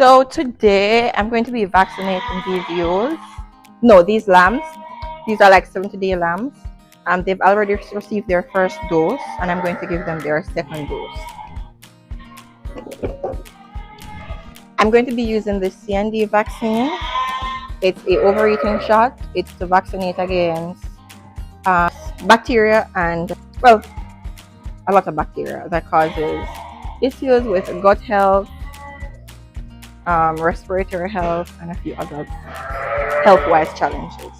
So today I'm going to be vaccinating these ewes. No, these lambs. These are like 70-day lambs. They've already received their first dose, and I'm going to give them their second dose. I'm going to be using the C&D vaccine. It's a overeating shot. It's to vaccinate against bacteria and, well, a lot of bacteria that causes issues with gut health, respiratory health, and a few other health-wise challenges.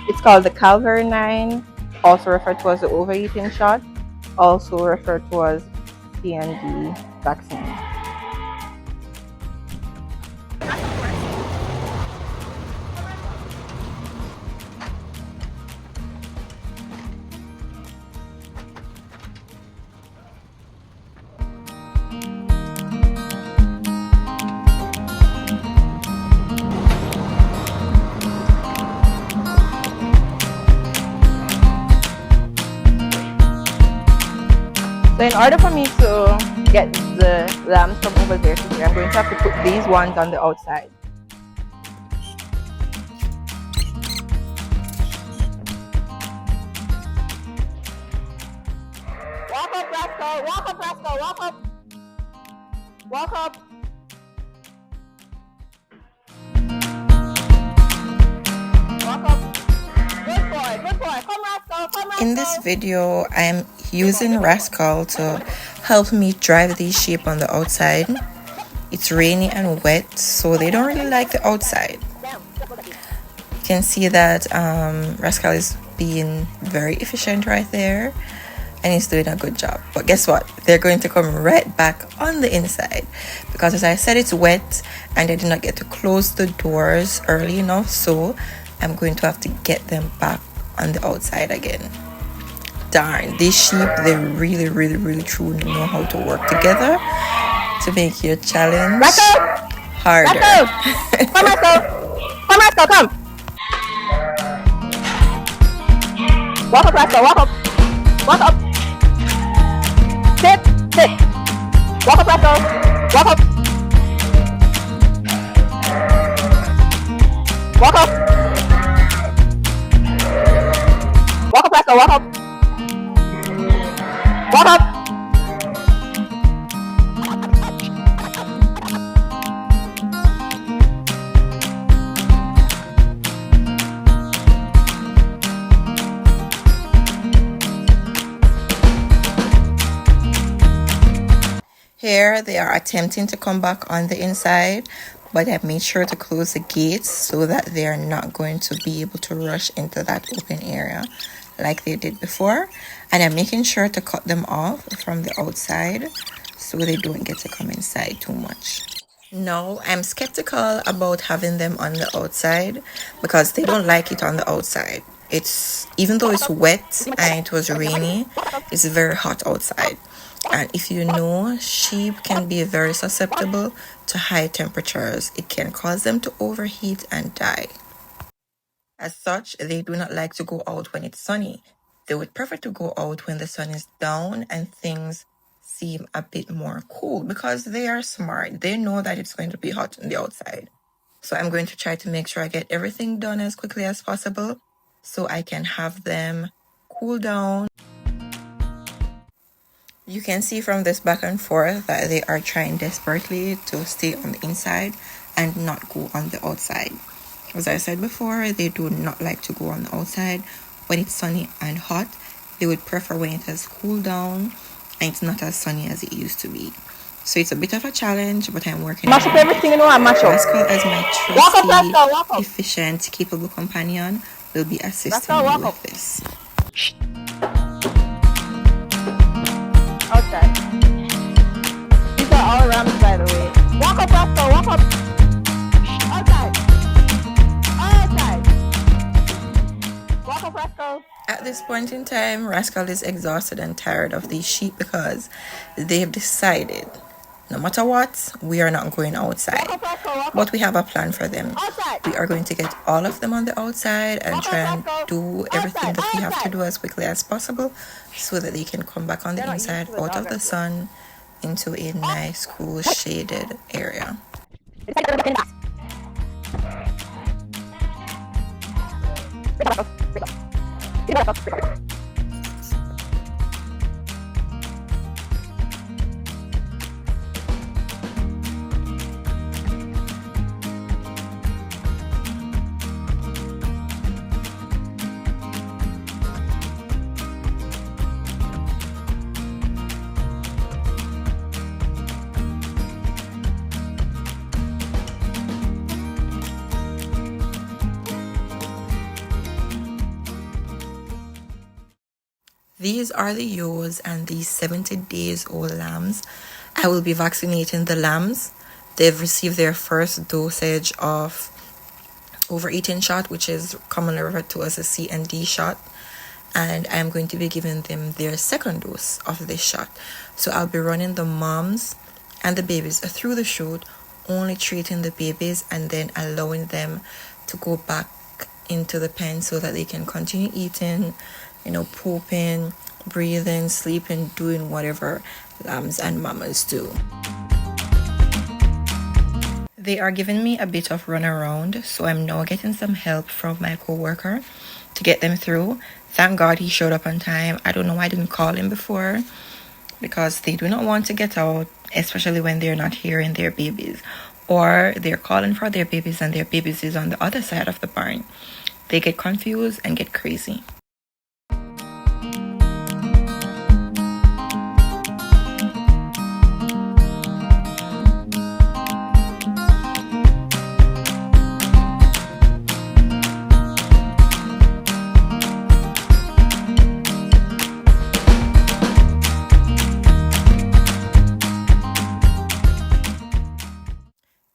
It's called the Calvary 9, also referred to as the overeating shot, also referred to as C&D vaccine. So in order for me to get the lambs from over there to here, I'm going to have to put these ones on the outside. Walk up, Rascal! Walk up, Rascal! Walk up! Walk up! Walk up! Good boy! Good boy! Come, Rascal! Come, Rascal! In this video, I am using Rascal to help me drive these sheep on the outside. It's rainy and wet, so they don't really like the outside. You can see that Rascal is being very efficient right there, and he's doing a good job. But guess what? They're going to come right back on the inside because, as I said, it's wet and I did not get to close the doors early enough, so I'm going to have to get them back on the outside again. Darn, these sheep, they really truly know how to work together to make your challenge harder. Come, Rascal! Come, Rascal, come! Walk up, Rascal, walk up! Walk up! Sit! Sit! Walk up, Rascal! Walk up! Walk up! Walk up, Rascal, walk up! Walk up! Here they are attempting to come back on the inside, but I made sure to close the gates so that they are not going to be able to rush into that open area like they did before. And I'm making sure to cut them off from the outside so they don't get to come inside too much. No, I'm skeptical about having them on the outside because they don't like it on the outside. It's, even though it's wet and it was rainy, it's very hot outside. And if you know, sheep can be very susceptible to high temperatures. It can cause them to overheat and die. As such, they do not like to go out when it's sunny. They would prefer to go out when the sun is down and things seem a bit more cool because they are smart. They know that it's going to be hot on the outside. So I'm going to try to make sure I get everything done as quickly as possible so I can have them cool down. You can see from this back and forth that they are trying desperately to stay on the inside and not go on the outside. As I said before, they do not like to go on the outside when it's sunny and hot. They would prefer when it has cooled down and it's not as sunny as it used to be. So it's a bit of a challenge, but I'm working on it. Mash up everything, you know, and mash up. Rascal, as my trusty, efficient, capable companion, will be assisting me with this. Outside. These are all rams, by the way. Walk up, Rascal, walk up. Outside. Outside. Walk up, Rascal. At this point in time, Rascal is exhausted and tired of these sheep because they've decided, no matter what, we are not going outside. But we have a plan for them. We are going to get all of them on the outside and try and do everything that we have to do as quickly as possible so that they can come back on the inside, out of the sun, into a nice, cool, shaded area. These are the ewes and these 70 days old lambs. I will be vaccinating the lambs. They've received their first dosage of overeating shot, which is commonly referred to as a C and D shot. And I'm going to be giving them their second dose of this shot. So I'll be running the moms and the babies through the chute, only treating the babies and then allowing them to go back into the pen so that they can continue eating, pooping, breathing, sleeping, doing whatever lambs and mamas do. They are giving me a bit of run around, so I'm now getting some help from my co-worker to get them through. Thank God he showed up on time. I don't know why I didn't call him before, because they do not want to get out, especially when they're not hearing their babies, or they're calling for their babies and their babies is on the other side of the barn. They get confused and get crazy.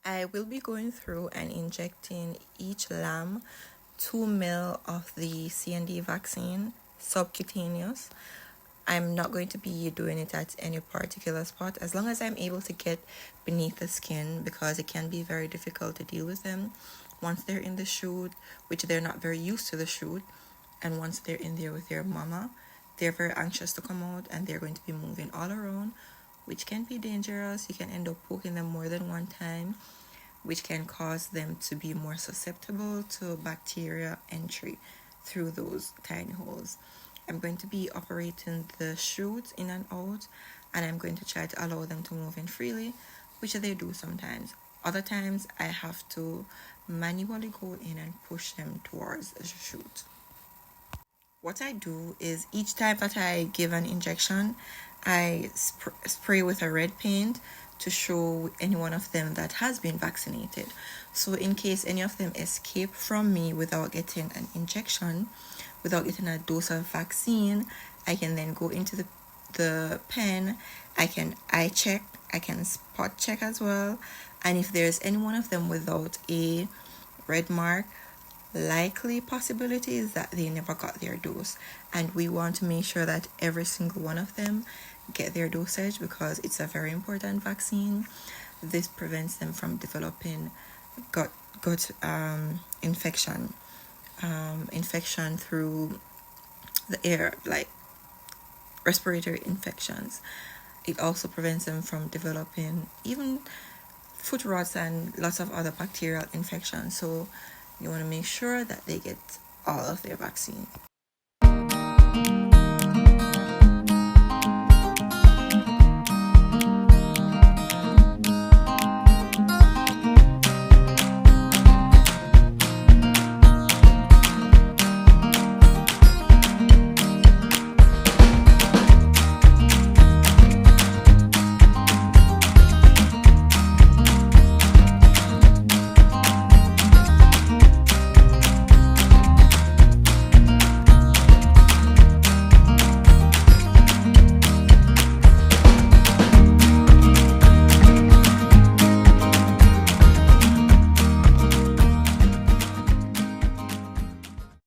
I will be going through and injecting each lamb 2 ml of the CND vaccine subcutaneous. I'm not going to be doing it at any particular spot, as long as I'm able to get beneath the skin, because it can be very difficult to deal with them once they're in the chute, which they're not very used to the chute, and once they're in there with their mama, they're very anxious to come out and they're going to be moving all around, which can be dangerous. You can end up poking them more than one time, which can cause them to be more susceptible to bacteria entry through those tiny holes. I'm going to be operating the chute in and out, and I'm going to try to allow them to move in freely, which they do sometimes. Other times I have to manually go in and push them towards the chute. What I do is, each time that I give an injection, I spray with a red paint to show any one of them that has been vaccinated. So in case any of them escape from me without getting an injection, without getting a dose of vaccine, I can then go into the pen. I can eye check, I can spot check as well. And if there's any one of them without a red mark, likely possibility is that they never got their dose, and we want to make sure that every single one of them get their dosage, because it's a very important vaccine. This prevents them from developing gut infection through the air, like respiratory infections. It also prevents them from developing even foot rots and lots of other bacterial infections. So you want to make sure that they get all of their vaccine.